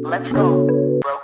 Let's go, bro.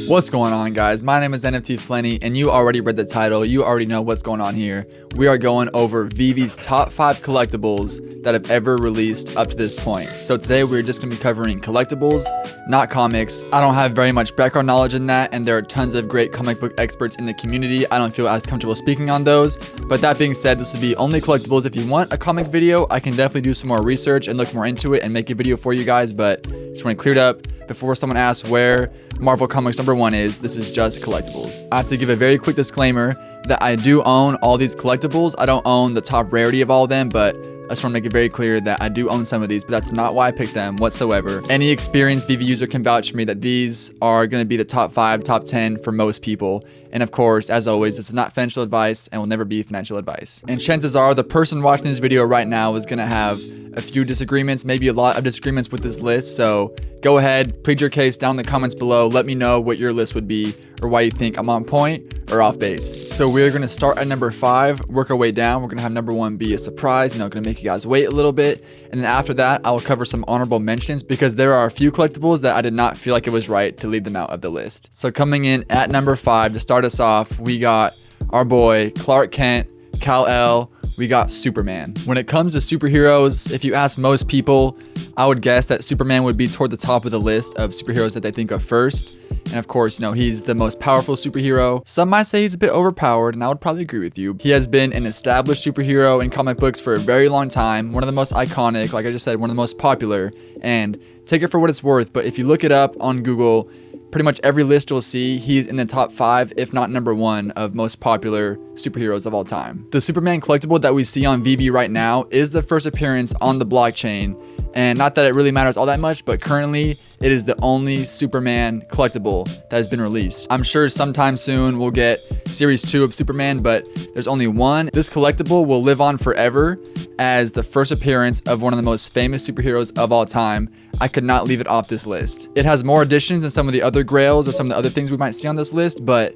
What's going on, guys? My name is NFT Flenny, and you already read the title. You already know what's going on here. We are going over VeVe's top 5 collectibles that have ever released up to this point. So today we're just going to be covering collectibles, not comics. I don't have very much background knowledge in that, and there are tons of great comic book experts in the community. I don't feel as comfortable speaking on those. But that being said, this will be only collectibles. If you want a comic video, I can definitely do some more research and look more into it and make a video for you guys. But just want to clear it up before someone asks where Marvel Comics #1 is. This is just collectibles. I have to give a very quick disclaimer that I do own all these collectibles. I don't own the top rarity of all of them, but I just want to make it very clear that I do own some of these, but that's not why I picked them whatsoever. Any experienced VeVe user can vouch for me that these are going to be the top 5, top 10 for most people. And of course, as always, this is not financial advice and will never be financial advice. And chances are the person watching this video right now is going to have a few disagreements, maybe a lot of disagreements with this list. So go ahead, plead your case down in the comments below. Let me know what your list would be or why you think I'm on point or off base. So we're going to start at number 5, work our way down. We're going to have number 1 be a surprise, going to make you guys wait a little bit. And then after that, I will cover some honorable mentions because there are a few collectibles that I did not feel like it was right to leave them out of the list. So coming in at number 5, to start us off, we got our boy Clark Kent, Kal-El. We got Superman. When it comes to superheroes, if you ask most people, I would guess that Superman would be toward the top of the list of superheroes that they think of first. And of course, he's the most powerful superhero. Some might say he's a bit overpowered, and I would probably agree with you. He has been an established superhero in comic books for a very long time. One of the most iconic, like I just said, one of the most popular. And take it for what it's worth, but if you look it up on Google, pretty much every list you'll see, he's in the top 5, if not number 1, of most popular superheroes of all time. The Superman collectible that we see on VeVe right now is the first appearance on the blockchain. And not that it really matters all that much, but currently it is the only Superman collectible that has been released. I'm sure sometime soon we'll get series 2 of Superman, but there's only one. This collectible will live on forever as the first appearance of one of the most famous superheroes of all time. I could not leave it off this list. It has more additions than some of the other grails or some of the other things we might see on this list, but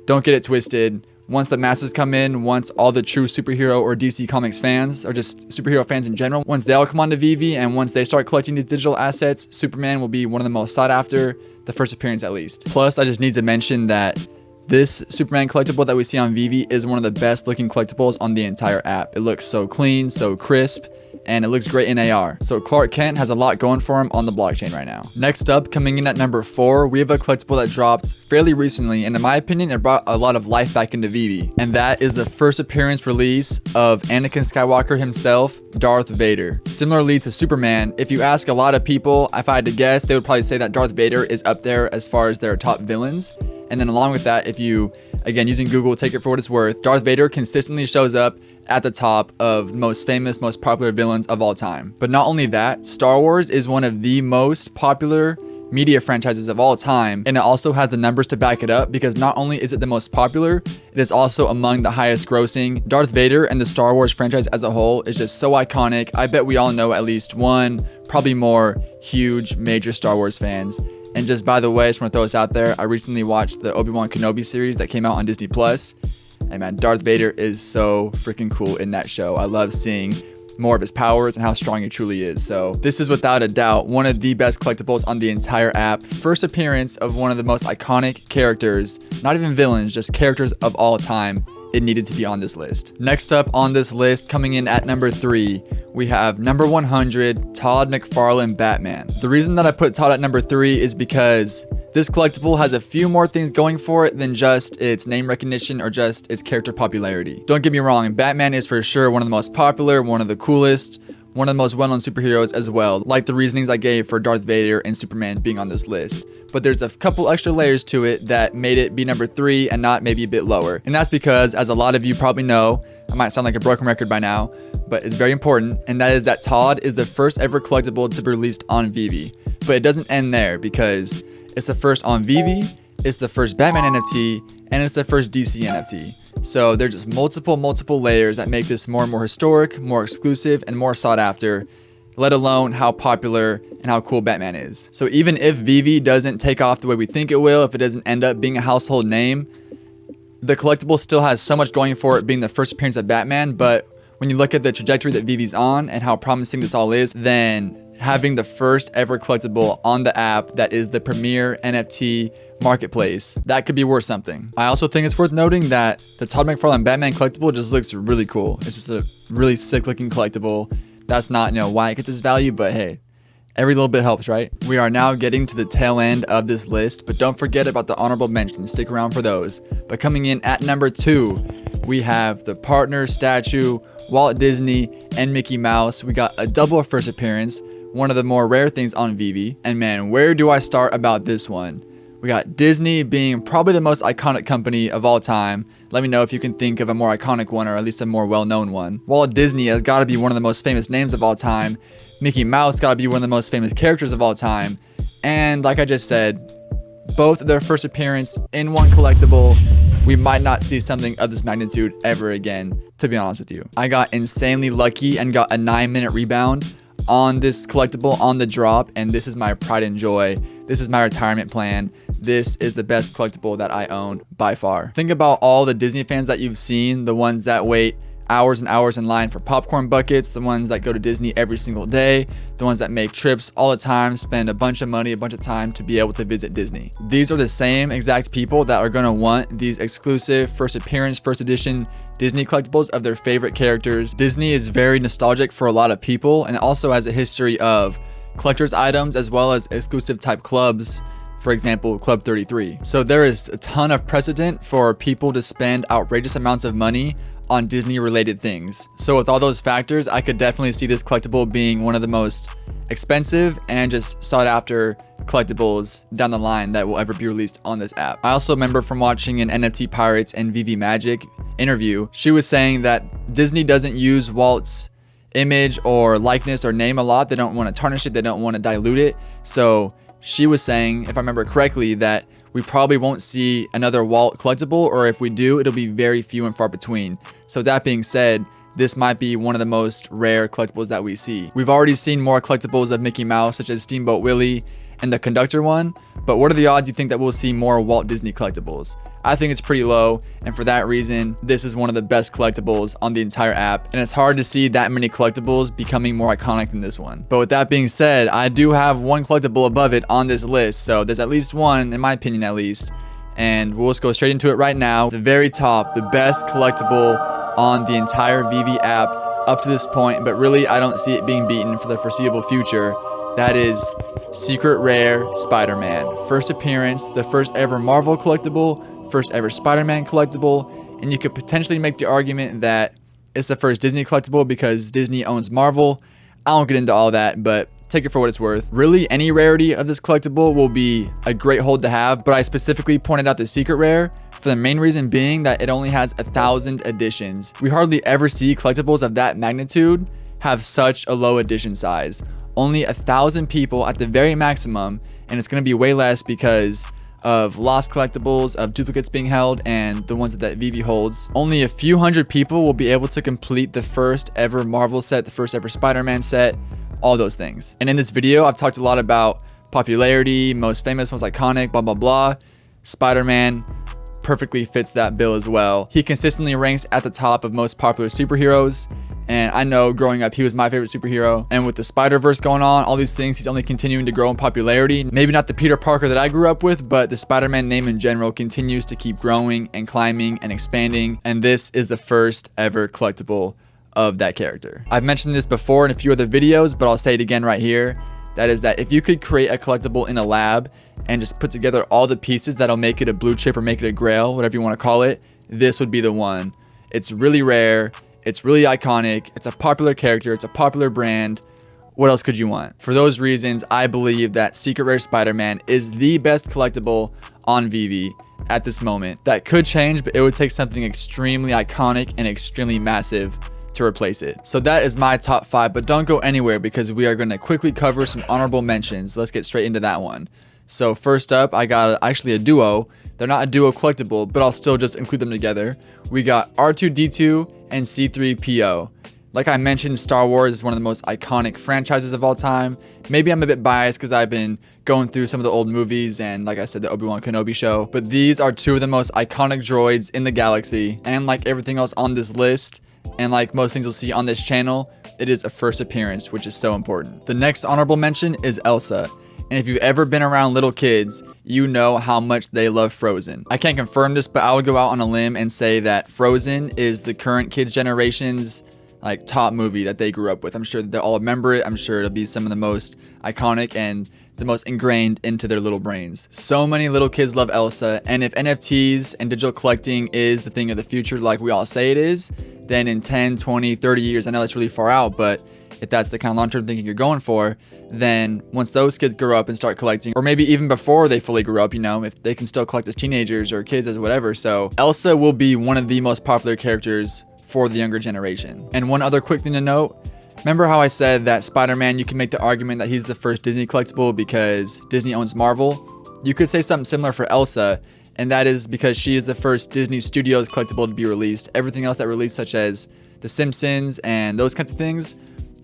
don't get it twisted. Once the masses come in, once all the true superhero or DC Comics fans, or just superhero fans in general, once they all come onto VeVe and once they start collecting these digital assets, Superman will be one of the most sought after, the first appearance at least. Plus, I just need to mention that this Superman collectible that we see on VeVe is one of the best looking collectibles on the entire app. It looks so clean, so crisp, and it looks great in AR. So Clark Kent has a lot going for him on the blockchain right now. Next up, coming in at number 4, we have a collectible that dropped fairly recently, and in my opinion, it brought a lot of life back into VeVe. And that is the first appearance release of Anakin Skywalker himself, Darth Vader. Similarly to Superman, if you ask a lot of people, if I had to guess, they would probably say that Darth Vader is up there as far as their top villains. And then along with that, if you, again, using Google, take it for what it's worth, Darth Vader consistently shows up at the top of the most famous, most popular villains of all time. But not only that, Star Wars is one of the most popular media franchises of all time, and it also has the numbers to back it up because not only is it the most popular, it is also among the highest grossing. Darth Vader and the Star Wars franchise as a whole is just so iconic. I bet we all know at least one, probably more, huge, major Star Wars fans. And just by the way, I just want to throw this out there, I recently watched the Obi-Wan Kenobi series that came out on Disney+. And man, Darth Vader is so freaking cool in that show. I love seeing more of his powers and how strong he truly is. So this is without a doubt one of the best collectibles on the entire app. First appearance of one of the most iconic characters, not even villains, just characters of all time. It needed to be on this list. Next up on this list, coming in at number 3, we have number 100, Todd McFarlane Batman. The reason that I put Todd at number 3 is because this collectible has a few more things going for it than just its name recognition or just its character popularity. Don't get me wrong, Batman is for sure one of the most popular, one of the coolest, one of the most well-known superheroes as well, like the reasonings I gave for Darth Vader and Superman being on this list. But there's a couple extra layers to it that made it be number 3 and not maybe a bit lower. And that's because, as a lot of you probably know, I might sound like a broken record by now, but it's very important, and that is that Todd is the first ever collectible to be released on VeVe. But it doesn't end there because it's the first on VeVe, it's the first Batman NFT, and it's the first DC NFT. So there's just multiple layers that make this more and more historic, more exclusive, and more sought after, let alone how popular and how cool Batman is. So even if VeVe doesn't take off the way we think it will, if it doesn't end up being a household name, the collectible still has so much going for it being the first appearance of Batman. But when you look at the trajectory that VeVe's on and how promising this all is, then having the first ever collectible on the app that is the premier NFT marketplace. That could be worth something. I also think it's worth noting that the Todd McFarlane Batman collectible just looks really cool. It's just a really sick looking collectible. That's not, why it gets its value, but hey, every little bit helps, right? We are now getting to the tail end of this list, but don't forget about the honorable mentions. Stick around for those. But coming in at number 2, we have the partner statue, Walt Disney and Mickey Mouse. We got a double first appearance, one of the more rare things on VeVe. And man, where do I start about this one? We got Disney being probably the most iconic company of all time. Let me know if you can think of a more iconic one, or at least a more well-known one. Walt Disney has got to be one of the most famous names of all time. Mickey Mouse got to be one of the most famous characters of all time. And like I just said, both their first appearance in one collectible, we might not see something of this magnitude ever again, to be honest with you. I got insanely lucky and got a 9-minute rebound on this collectible on the drop, and this is my pride and joy. This is my retirement plan. This is the best collectible that I own by far. Think about all the Disney fans that you've seen, the ones that wait hours and hours in line for popcorn buckets, the ones that go to Disney every single day, the ones that make trips all the time, spend a bunch of money, a bunch of time to be able to visit Disney. These are the same exact people that are going to want these exclusive first appearance, first edition Disney collectibles of their favorite characters. Disney is very nostalgic for a lot of people, and it also has a history of collector's items as well as exclusive type clubs. For example, Club 33. So there is a ton of precedent for people to spend outrageous amounts of money on Disney related things. So with all those factors, I could definitely see this collectible being one of the most expensive and just sought after collectibles down the line that will ever be released on this app. I also remember from watching an NFT Pirates and VeVe Magic interview, she was saying that Disney doesn't use Walt's image or likeness or name a lot. They don't want to tarnish it. They don't want to dilute it. So she was saying, if I remember correctly, that we probably won't see another Walt collectible, or if we do, it'll be very few and far between. So that being said, this might be one of the most rare collectibles that we see. We've already seen more collectibles of Mickey Mouse, such as Steamboat Willie and the Conductor one, but what are the odds you think that we'll see more Walt Disney collectibles? I think it's pretty low, and for that reason, this is one of the best collectibles on the entire app, and it's hard to see that many collectibles becoming more iconic than this one. But with that being said, I do have one collectible above it on this list, so there's at least one, in my opinion at least, and we'll just go straight into it right now. The very top, the best collectible on the entire VeVe app up to this point, but really I don't see it being beaten for the foreseeable future. That is Secret Rare Spider-Man. First appearance, the first ever Marvel collectible, first ever Spider-Man collectible, and you could potentially make the argument that it's the first Disney collectible because Disney owns Marvel. I don't get into all that, but take it for what it's worth. Really, any rarity of this collectible will be a great hold to have, but I specifically pointed out the Secret Rare for the main reason being that it only has 1,000 editions. We hardly ever see collectibles of that magnitude have such a low edition size. Only 1,000 people at the very maximum, and it's going to be way less because of lost collectibles, of duplicates being held, and the ones that VeVe holds. Only a few hundred people will be able to complete the first ever Marvel set, the first ever Spider-Man set, all those things. And in this video, I've talked a lot about popularity, most famous, most iconic, blah, blah, blah. Spider-Man perfectly fits that bill as well. He consistently ranks at the top of most popular superheroes. And I know growing up, he was my favorite superhero. And with the Spider-Verse going on, all these things, he's only continuing to grow in popularity. Maybe not the Peter Parker that I grew up with, but the Spider-Man name in general continues to keep growing and climbing and expanding. And this is the first ever collectible of that character. I've mentioned this before in a few other videos, but I'll say it again right here. That is that if you could create a collectible in a lab and just put together all the pieces that'll make it a blue chip or make it a grail, whatever you want to call it, this would be the one. It's really rare. It's really iconic. It's a popular character. It's a popular brand. What else could you want? For those reasons, I believe that Secret Rare Spider-Man is the best collectible on VeVe at this moment. That could change, but it would take something extremely iconic and extremely massive to replace it. So that is my top 5, but don't go anywhere because we are going to quickly cover some honorable mentions. Let's get straight into that one. So first up, I got actually a duo. They're not a duo collectible, but I'll still just include them together. We got R2-D2 and C-3PO. Like I mentioned, Star Wars is one of the most iconic franchises of all time. Maybe I'm a bit biased because I've been going through some of the old movies and, like I said, the Obi-Wan Kenobi show. But these are two of the most iconic droids in the galaxy. And like everything else on this list, and like most things you'll see on this channel, it is a first appearance, which is so important. The next honorable mention is Elsa. And if you've ever been around little kids, you know how much they love Frozen. I can't confirm this, but I would go out on a limb and say that Frozen is the current kids generation's like top movie that they grew up with. I'm sure they'll all remember it. I'm sure it'll be some of the most iconic and the most ingrained into their little brains. So many little kids love Elsa, and if NFTs and digital collecting is the thing of the future like we all say it is, then in 10, 20, 30 years, I know that's really far out, but if that's the kind of long-term thinking you're going for, then once those kids grow up and start collecting, or maybe even before they fully grow up, you know, if they can still collect as teenagers or kids as whatever. So Elsa will be one of the most popular characters for the younger generation. And one other quick thing to note, remember how I said that Spider-Man, you can make the argument that he's the first Disney collectible because Disney owns Marvel? You could say something similar for Elsa, and that is because she is the first Disney Studios collectible to be released. Everything else that released, such as The Simpsons and those kinds of things,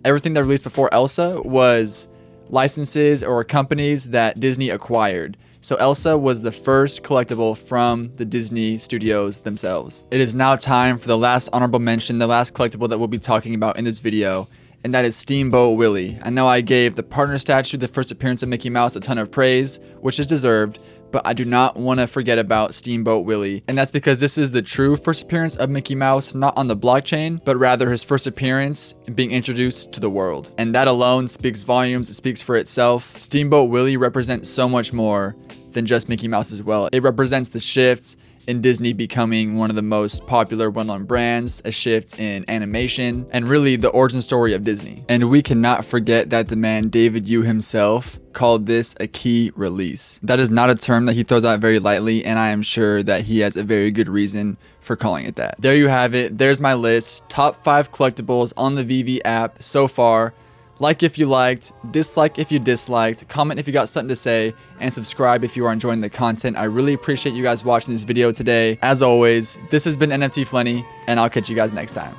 everything that released before Elsa was licenses or companies that Disney acquired. So Elsa was the first collectible from the Disney Studios themselves. It is now time for the last honorable mention, the last collectible that we'll be talking about in this video, and that is Steamboat Willie. I know I gave the partner statue, the first appearance of Mickey Mouse, a ton of praise, which is deserved, but I do not want to forget about Steamboat Willie. And that's because this is the true first appearance of Mickey Mouse, not on the blockchain, but rather his first appearance being introduced to the world. And that alone speaks volumes, it speaks for itself. Steamboat Willie represents so much more than just Mickey Mouse as well. It represents the shift in Disney becoming one of the most popular, well-known brands, a shift in animation, and really the origin story of Disney. And we cannot forget that the man David Yu himself called this a key release. That is not a term that he throws out very lightly, and I am sure that he has a very good reason for calling it that. There you have it. There's my list. Top 5 collectibles on the VeVe app so far. Like if you liked, dislike if you disliked, comment if you got something to say, and subscribe if you are enjoying the content. I really appreciate you guys watching this video today. As always, this has been NFT Flenny, and I'll catch you guys next time.